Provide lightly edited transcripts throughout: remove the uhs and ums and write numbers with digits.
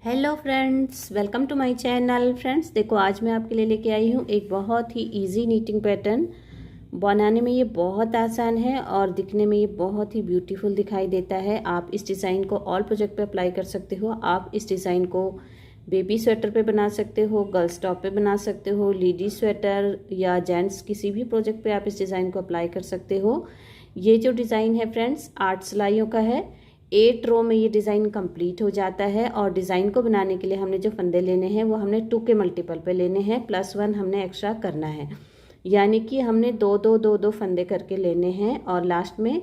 Hello friends, welcome to my channel. Friends देखो, आज मैं आपके लिए लेके आई हूँ एक बहुत ही इजी नीटिंग पैटर्न। बनाने में ये बहुत आसान है और दिखने में ये बहुत ही ब्यूटीफुल दिखाई देता है। आप इस डिज़ाइन को ऑल प्रोजेक्ट पे अप्लाई कर सकते हो। आप इस डिज़ाइन को बेबी स्वेटर पे बना सकते हो, गर्ल्स टॉप पे बना सकते हो, लेडीज स्वेटर या जेंट्स किसी भी प्रोजेक्ट पे आप इस डिज़ाइन को अप्लाई कर सकते हो। ये जो डिज़ाइन है फ्रेंड्स 8 सिलाइयों का है। 8 रो में ये डिज़ाइन कंप्लीट हो जाता है। और डिज़ाइन को बनाने के लिए हमने जो फंदे लेने हैं वो हमने 2 के मल्टीपल पे लेने हैं, +1 हमने एक्स्ट्रा करना है। यानी कि हमने दो फंदे करके लेने हैं और लास्ट में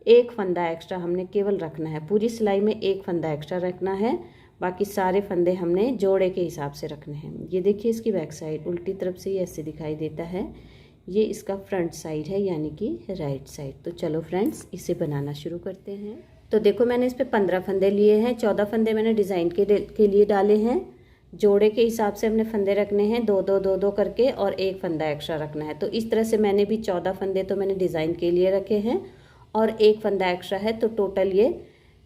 एक फंदा एक्स्ट्रा हमने केवल रखना है। पूरी सिलाई में एक फंदा एक्स्ट्रा रखना है, बाकी सारे फंदे हमने जोड़े के हिसाब से रखने हैं। ये देखिए, इसकी बैक साइड उल्टी तरफ से ये ऐसे दिखाई देता है। ये इसका फ्रंट साइड है यानी कि राइट साइड। तो चलो फ्रेंड्स, इसे बनाना शुरू करते हैं। तो देखो, मैंने इस पे 15 फंदे लिए हैं। 14 फंदे मैंने डिज़ाइन के लिए डाले हैं। जोड़े के हिसाब से हमने फंदे रखने हैं, दो करके, और एक फंदा एक्स्ट्रा रखना है। तो इस तरह से मैंने भी 14 फंदे तो मैंने डिज़ाइन के लिए रखे हैं और एक फंदा एक्स्ट्रा है, तो टोटल ये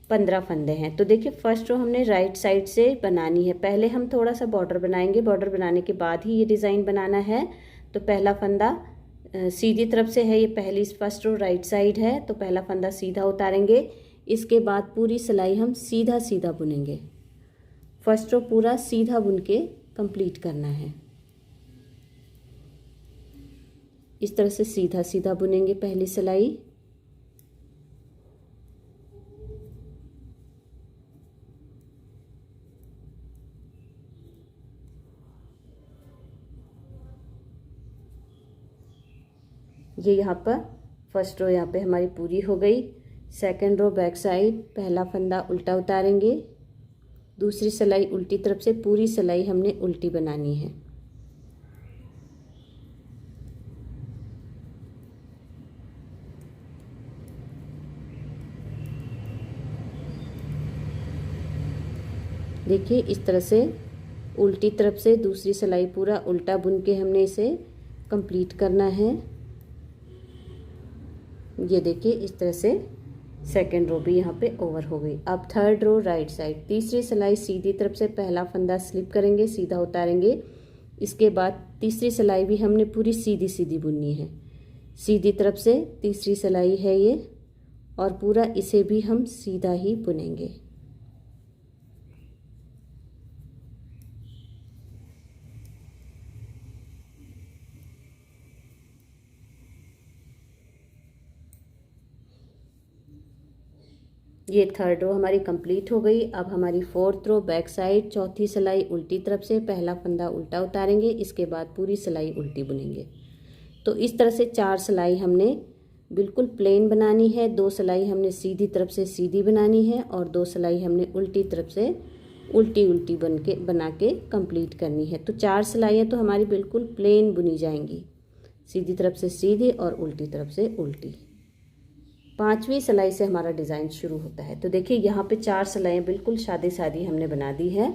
15 फंदे हैं। तो देखिए, फर्स्ट रो हमने राइट साइड से बनानी है। पहले हम थोड़ा सा बॉर्डर बनाएंगे, बॉर्डर बनाने के बाद ही ये डिज़ाइन बनाना है। तो पहला फंदा सीधी तरफ से है, ये पहली फर्स्ट रो राइट साइड है, तो पहला फंदा सीधा उतारेंगे। इसके बाद पूरी सिलाई हम सीधा सीधा बुनेंगे। फर्स्ट रो पूरा सीधा बुन के कंप्लीट करना है। इस तरह से सीधा सीधा बुनेंगे पहली सिलाई। ये यहाँ पर फर्स्ट रो यहाँ पे हमारी पूरी हो गई। सेकंड रो बैक साइड, पहला फंदा उल्टा उतारेंगे, दूसरी सिलाई उल्टी तरफ से, पूरी सिलाई हमने उल्टी बनानी है। देखिए, इस तरह से उल्टी तरफ से दूसरी सिलाई पूरा उल्टा बुन के हमने इसे कंप्लीट करना है। ये देखिए, इस तरह से सेकेंड रो भी यहाँ पे ओवर हो गई। अब थर्ड रो राइट साइड, तीसरी सिलाई सीधी तरफ से, पहला फंदा स्लिप करेंगे, सीधा उतारेंगे। इसके बाद तीसरी सिलाई भी हमने पूरी सीधी सीधी बुननी है। सीधी तरफ से तीसरी सिलाई है ये, और पूरा इसे भी हम सीधा ही बुनेंगे। ये थर्ड रो हमारी कंप्लीट हो गई। अब हमारी फोर्थ रो बैक साइड, चौथी सिलाई उल्टी तरफ से, पहला फंदा उल्टा उतारेंगे, इसके बाद पूरी सिलाई उल्टी बुनेंगे। तो इस तरह से 4 सिलाई हमने बिल्कुल प्लेन बनानी है। 2 सिलाई हमने सीधी तरफ से सीधी बनानी है और 2 सिलाई हमने उल्टी तरफ से उल्टी उल्टी बना के कंप्लीट करनी है। तो 4 सिलाइयाँ तो हमारी बिल्कुल प्लेन बुनी जाएंगी, सीधी तरफ से सीधी और उल्टी तरफ से उल्टी। 5वीं सिलाई से हमारा डिज़ाइन शुरू होता है। तो देखिए, यहाँ पे 4 सिलाइयाँ बिल्कुल सादी सादी हमने बना दी है।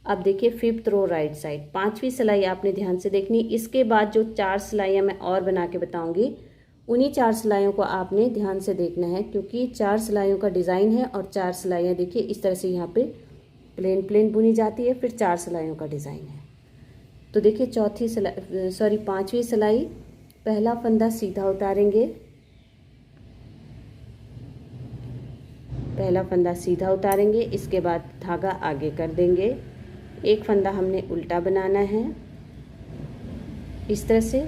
अब देखिए, 5th रो राइट साइड, 5वीं सिलाई आपने ध्यान से देखनी। इसके बाद जो 4 सिलाइयाँ मैं और बना के बताऊँगी, उन्हीं 4 सिलाइयों को आपने ध्यान से देखना है, क्योंकि 4 सिलाइयों का डिज़ाइन है। और 4 सिलाइयाँ देखिए इस तरह से यहाँ पे प्लेन प्लेन बुनी जाती है, फिर 4 सिलाइयों का डिज़ाइन है। तो देखिए, 5वीं सिलाई, पहला फंदा सीधा उतारेंगे, पहला फंदा सीधा उतारेंगे, इसके बाद धागा आगे कर देंगे। एक फंदा हमने उल्टा बनाना है इस तरह से।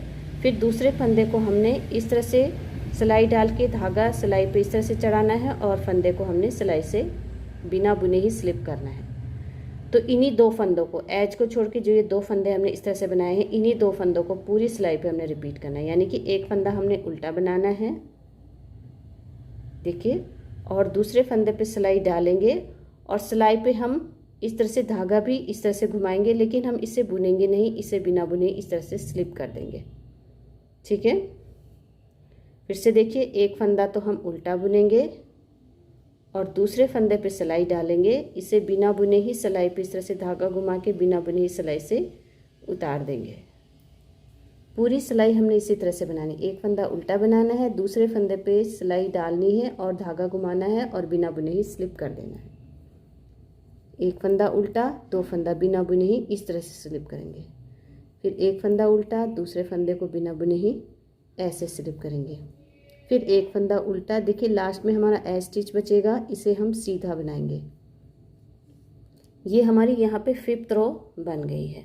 फिर दूसरे फंदे को हमने इस तरह से सिलाई डाल के धागा सिलाई पे इस तरह से चढ़ाना है और फंदे को हमने सिलाई से बिना बुने ही स्लिप करना है। तो इन्हीं 2 फंदों को, एज को छोड़ के जो ये 2 फंदे हमने इस तरह से बनाए हैं, इन्हीं 2 फंदों को पूरी सिलाई पे हमने रिपीट करना है। यानी कि एक फंदा हमने उल्टा बनाना है, देखिए, और दूसरे फंदे पे सिलाई डालेंगे और सिलाई पे हम इस तरह से धागा भी इस तरह से घुमाएंगे, लेकिन हम इसे बुनेंगे नहीं, इसे बिना बुने इस तरह से स्लिप कर देंगे। ठीक है, फिर से देखिए, एक फंदा तो हम उल्टा बुनेंगे और दूसरे फंदे पे सिलाई डालेंगे, इसे बिना बुने ही सिलाई पे इस तरह से धागा घुमा के बिना बुने ही सिलाई से उतार देंगे। पूरी सिलाई हमने इसी तरह से बनानी। एक फंदा उल्टा बनाना है, दूसरे फंदे पे सिलाई डालनी है और धागा घुमाना है और बिना बुने ही स्लिप कर देना है। एक फंदा उल्टा, दो फंदा बिना बुने ही इस तरह से स्लिप करेंगे। फिर एक फंदा उल्टा, दूसरे फंदे को बिना बुने ही ऐसे स्लिप करेंगे। फिर एक फंदा उल्टा, देखिए लास्ट में हमारा ए स्टिच बचेगा, इसे हम सीधा बनाएंगे। ये हमारी यहाँ पे 5th रो बन गई है।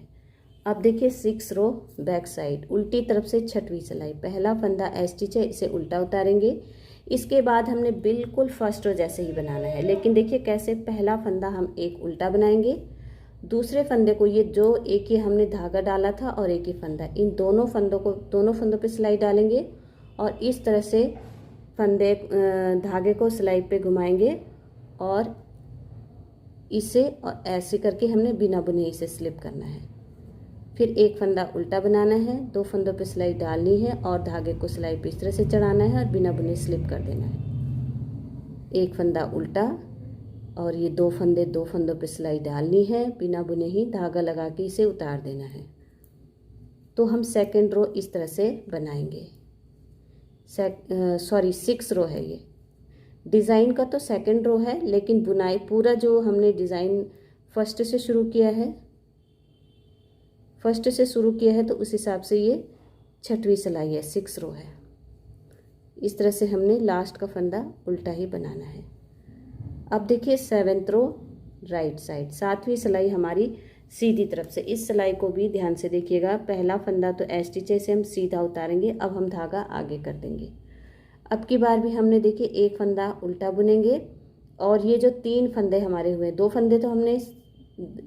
अब देखिए 6 रो बैक साइड, उल्टी तरफ से 6वीं सिलाई, पहला फंदा ए स्टिच है, इसे उल्टा उतारेंगे। इसके बाद हमने बिल्कुल फर्स्ट रो जैसे ही बनाना है, लेकिन देखिए कैसे, पहला फंदा हम एक उल्टा बनाएंगे, दूसरे फंदे को, ये जो एक ही हमने धागा डाला था और एक ही फंदा, इन दोनों फंदों पे सिलाई डालेंगे और इस तरह से फंदे धागे को सिलाई पे घुमाएंगे और इसे और ऐसे करके हमने बिना बुने इसे स्लिप करना है। फिर एक फंदा उल्टा बनाना है, दो फंदों पे सिलाई डालनी है और धागे को सिलाई पे इस तरह से चढ़ाना है और बिना बुने स्लिप कर देना है। एक फंदा उल्टा और ये दो फंदों पे सिलाई डालनी है, बिना बुने ही धागा लगा के इसे उतार देना है। तो हम सेकंड रो इस तरह से बनाएंगे। 6 रो है ये। डिज़ाइन का तो सेकंड रो है, लेकिन बुनाई पूरा जो हमने डिज़ाइन फर्स्ट से शुरू किया है तो उस हिसाब से ये 6वीं सिलाई है, 6 रो है। इस तरह से हमने लास्ट का फंदा उल्टा ही बनाना है। अब देखिए 7th रो राइट साइड, 7वीं सिलाई हमारी सीधी तरफ से। इस सिलाई को भी ध्यान से देखिएगा, पहला फंदा तो ए स्टिच से हम सीधा उतारेंगे, अब हम धागा आगे कर देंगे। अब की बार भी हमने देखिए एक फंदा उल्टा बुनेंगे और ये जो 3 फंदे हमारे हुए, 2 फंदे तो हमने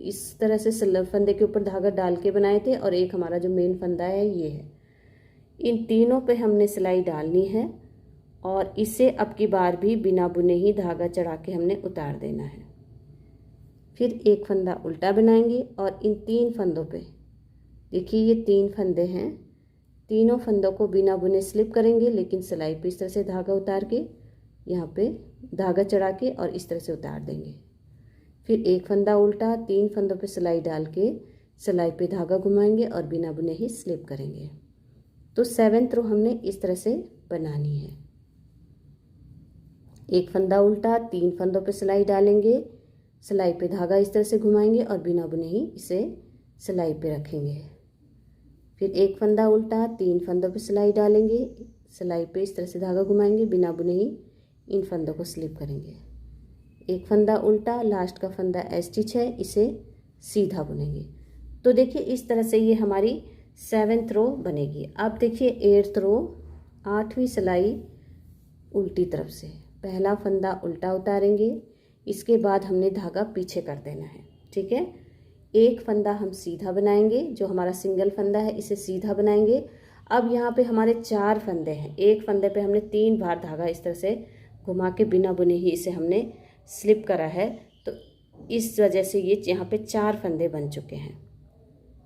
इस तरह से फंदे के ऊपर धागा डाल के बनाए थे और एक हमारा जो मेन फंदा है ये है। इन तीनों पे हमने सिलाई डालनी है और इसे अब की बार भी बिना बुने ही धागा चढ़ा के हमने उतार देना है। फिर एक फंदा उल्टा बनाएंगे और इन 3 फंदों पे, देखिए ये 3 फंदे हैं, तीनों फंदों को बिना बुने स्लिप करेंगे, लेकिन सिलाई पे इस तरह से धागा उतार के यहाँ पे धागा चढ़ा के और इस तरह से उतार देंगे। फिर एक फंदा उल्टा, 3 फंदों पे सिलाई डाल के सिलाई पे धागा घुमाएंगे और बिना बुने ही स्लिप करेंगे। तो 7th रो हमने इस तरह से बनानी है। एक फंदा उल्टा, 3 फंदों पे सिलाई डालेंगे, सिलाई पे धागा इस तरह से घुमाएंगे और बिना बुने ही इसे सिलाई पे रखेंगे। फिर एक फंदा उल्टा, 3 फंदों पे सिलाई डालेंगे, सिलाई पे इस तरह से धागा घुमाएंगे, बिना बुने ही इन फंदों को स्लिप करेंगे। एक फंदा उल्टा, लास्ट का फंदा ए स्टिच है, इसे सीधा बुनेंगे। तो देखिए इस तरह से ये हमारी 7th रो बनेगी। अब देखिए 8th रो, 8वीं सिलाई उल्टी तरफ से, पहला फंदा उल्टा उतारेंगे, इसके बाद हमने धागा पीछे कर देना है, ठीक है। एक फंदा हम सीधा बनाएंगे, जो हमारा सिंगल फंदा है इसे सीधा बनाएंगे। अब यहाँ पे हमारे 4 फंदे हैं, एक फंदे पे हमने 3 बार धागा इस तरह से घुमा के बिना बुने ही इसे हमने स्लिप करा है, तो इस वजह से ये यहाँ पे 4 फंदे बन चुके हैं,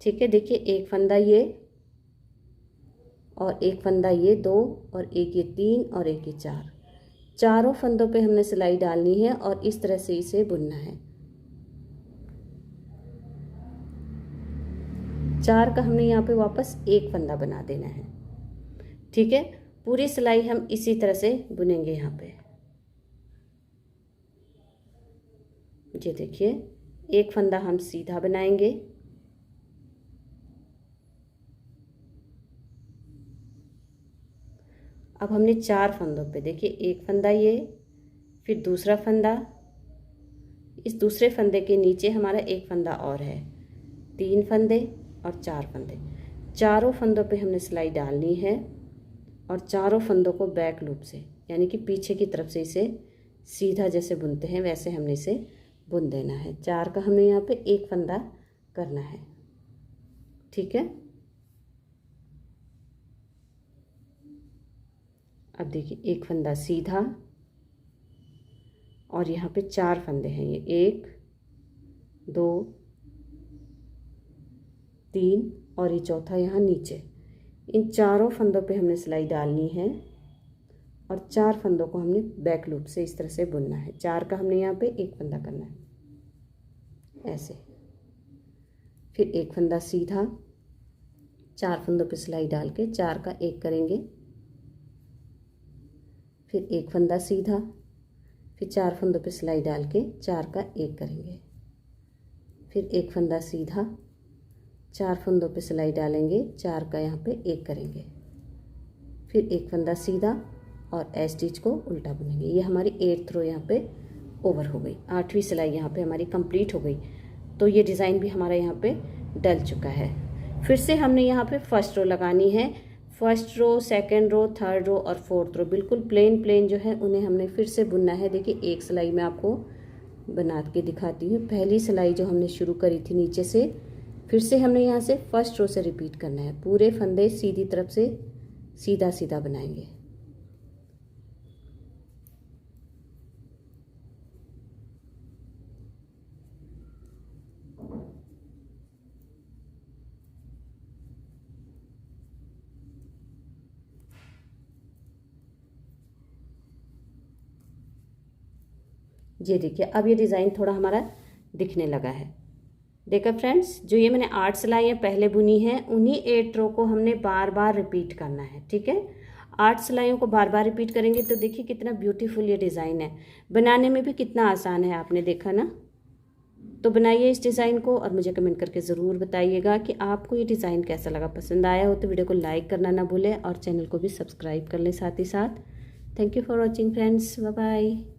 ठीक है। देखिए एक फंदा ये और एक फंदा ये 2 और एक ये 3 और एक ये 4, चारों फंदों पे हमने सिलाई डालनी है और इस तरह से इसे बुनना है। 4 का हमने यहाँ पे वापस एक फंदा बना देना है, ठीक है। पूरी सिलाई हम इसी तरह से बुनेंगे। यहाँ पे ये देखिए एक फंदा हम सीधा बनाएंगे, अब हमने 4 फंदों पे, देखिए एक फंदा ये, फिर दूसरा फंदा, इस दूसरे फंदे के नीचे हमारा एक फंदा और है, 3 फंदे और 4 फंदे, चारों फंदों पे हमने सिलाई डालनी है और चारों फंदों को बैक लूप से, यानी कि पीछे की तरफ से इसे सीधा जैसे बुनते हैं वैसे हमने इसे बुन देना है। 4 का हमने यहाँ पे एक फंदा करना है, ठीक है। अब देखिए एक फंदा सीधा और यहाँ पे 4 फंदे हैं, ये 1 2 3 और ये चौथा यहाँ नीचे। इन चारों फंदों पे हमने सिलाई डालनी है और 4 फंदों को हमने बैक लूप से इस तरह से बुनना है। 4 का हमने यहाँ पे एक फंदा करना है ऐसे, फिर एक फंदा सीधा, 4 फंदों पे सिलाई डाल के 4 का एक करेंगे, फिर एक फंदा सीधा, फिर 4 फंदों पे सिलाई डाल के 4 का एक करेंगे, फिर एक फंदा सीधा, 4 फंदों पे सिलाई डालेंगे, 4 का यहाँ पे 1 करेंगे, फिर एक फंदा सीधा और ए स्टिच को उल्टा बुनेंगे। ये हमारी 8th रो यहाँ पे ओवर हो गई, 8वीं सिलाई यहाँ पे हमारी कंप्लीट हो गई। तो ये डिज़ाइन भी हमारा यहाँ पे डल चुका है। फिर से हमने यहाँ पे फर्स्ट रो लगानी है। First row, second row, third row और फोर्थ रो बिल्कुल प्लेन जो है उन्हें हमने फिर से बुनना है। देखिए एक सिलाई मैं आपको बना के दिखाती हूँ। पहली सिलाई जो हमने शुरू करी थी नीचे से, फिर से हमने यहाँ से फर्स्ट रो से रिपीट करना है। पूरे फंदे सीधी तरफ से सीधा सीधा बनाएंगे। ये देखिए अब ये डिज़ाइन थोड़ा हमारा दिखने लगा है। देखा फ्रेंड्स, जो ये मैंने 8 सिलाइयाँ पहले बुनी हैं उन्हीं 8 रो को हमने बार बार रिपीट करना है। ठीक है, 8 सिलाइयों को बार बार रिपीट करेंगे तो देखिए कितना ब्यूटीफुल ये डिज़ाइन है। बनाने में भी कितना आसान है, आपने देखा ना। तो बनाइए इस डिज़ाइन को और मुझे कमेंट करके ज़रूर बताइएगा कि आपको ये डिज़ाइन कैसा लगा। पसंद आया हो तो वीडियो को लाइक करना ना भूलें और चैनल को भी सब्सक्राइब कर लें साथ ही साथ। Thank you for watching friends, bye bye.